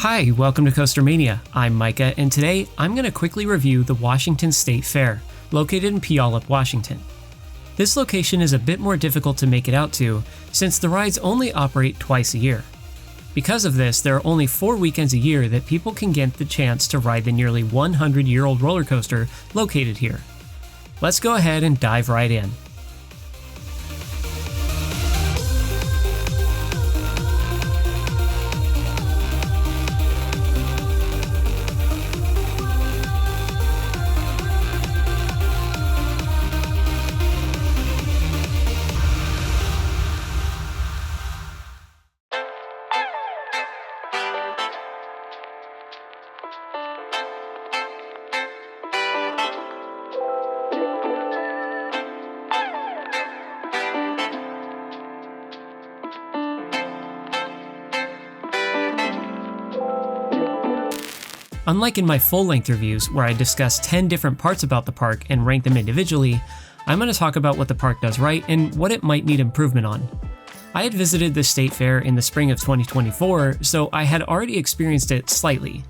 Hi, welcome to Coaster Mania. I'm Micah, and today I'm going to quickly review the Washington State Fair, located in Puyallup, Washington. This location is a bit more difficult to make it out to, since the rides only operate twice a year. Because of this, there are only 4 weekends a year that people can get the chance to ride the nearly 100-year-old roller coaster located here. Let's go ahead and dive right in. Unlike in my full-length reviews, where I discuss 10 different parts about the park and rank them individually, I'm going to talk about what the park does right and what it might need improvement on. I had visited the State Fair in the spring of 2024, so I had already experienced it slightly.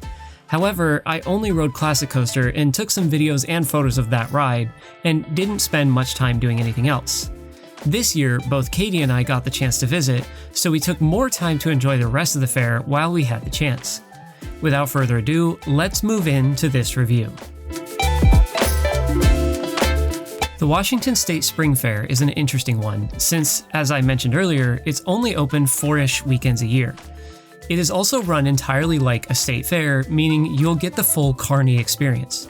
However, I only rode Classic Coaster and took some videos and photos of that ride, and didn't spend much time doing anything else. This year, both Katie and I got the chance to visit, so we took more time to enjoy the rest of the fair while we had the chance. Without further ado, let's move into this review. The Washington State Spring Fair is an interesting one, since, as I mentioned earlier, it's only open 4-ish weekends a year. It is also run entirely like a state fair, meaning you'll get the full carny experience.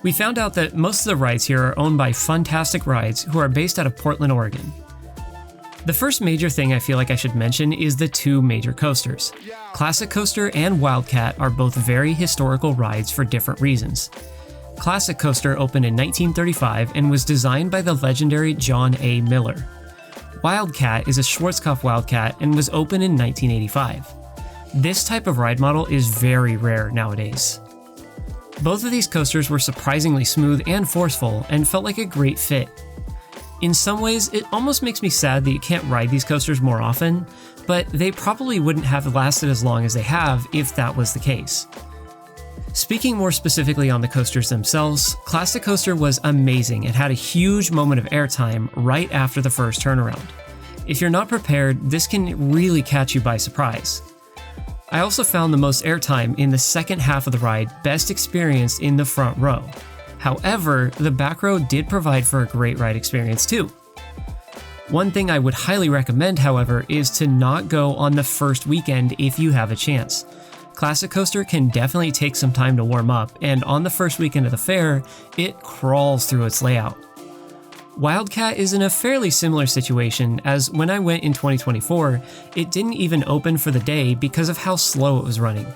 We found out that most of the rides here are owned by Funtastic Rides, who are based out of Portland, Oregon. The first major thing I feel like I should mention is the 2 major coasters. Classic Coaster and Wildcat are both very historical rides for different reasons. Classic Coaster opened in 1935 and was designed by the legendary John A. Miller. Wildcat is a Schwarzkopf Wildcat and was opened in 1985. This type of ride model is very rare nowadays. Both of these coasters were surprisingly smooth and forceful and felt like a great fit. In some ways, it almost makes me sad that you can't ride these coasters more often, but they probably wouldn't have lasted as long as they have if that was the case. Speaking more specifically on the coasters themselves, Classic Coaster was amazing and had a huge moment of airtime right after the first turnaround. If you're not prepared, this can really catch you by surprise. I also found the most airtime in the second half of the ride best experienced in the front row. However, the back row did provide for a great ride experience too. One thing I would highly recommend, however, is to not go on the first weekend if you have a chance. Classic Coaster can definitely take some time to warm up, and on the first weekend of the fair, it crawls through its layout. Wildcat is in a fairly similar situation, as when I went in 2024, it didn't even open for the day because of how slow it was running.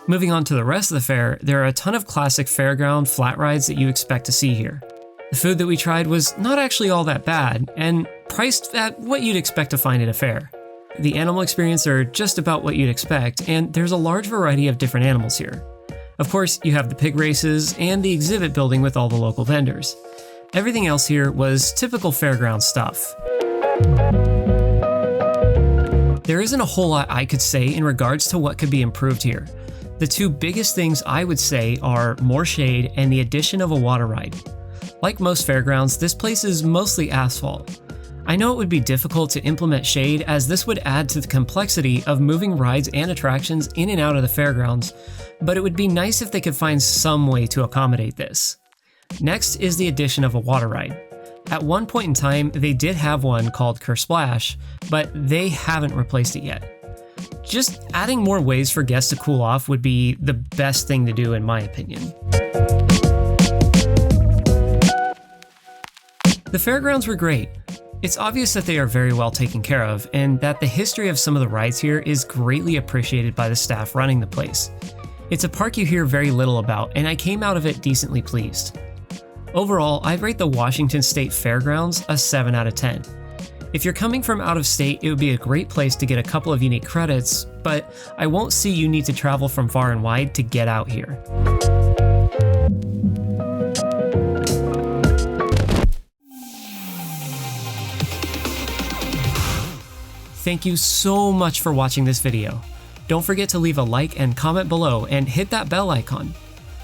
Moving on to the rest of the fair, there are a ton of classic Fairground flat rides that you expect to see here. The food that we tried was not actually all that bad, and priced at what you'd expect to find at a fair. The animal experience are just about what you'd expect, and there's a large variety of different animals here. Of course, you have the pig races and the exhibit building with all the local vendors. Everything else here was typical fairground stuff. There isn't a whole lot I could say in regards to what could be improved here. The 2 biggest things I would say are more shade and the addition of a water ride. Like most fairgrounds, this place is mostly asphalt. I know it would be difficult to implement shade, as this would add to the complexity of moving rides and attractions in and out of the fairgrounds, but it would be nice if they could find some way to accommodate this. Next is the addition of a water ride. At one point in time, they did have one called Kersplash, but they haven't replaced it yet. Just adding more ways for guests to cool off would be the best thing to do in my opinion. The fairgrounds were great. It's obvious that they are very well taken care of, and that the history of some of the rides here is greatly appreciated by the staff running the place. It's a park you hear very little about, and I came out of it decently pleased. Overall, I'd rate the Washington State Fairgrounds a 7 out of 10. If you're coming from out of state, it would be a great place to get a couple of unique credits, but I won't see you need to travel from far and wide to get out here. Thank you so much for watching this video. Don't forget to leave a like and comment below and hit that bell icon.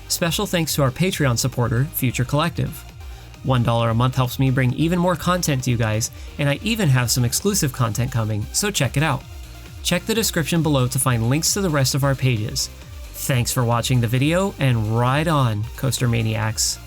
Special thanks to our Patreon supporter, Future Collective. $1 a month helps me bring even more content to you guys, and I even have some exclusive content coming, so check it out. Check the description below to find links to the rest of our pages. Thanks for watching the video, and ride on, Coaster Maniacs.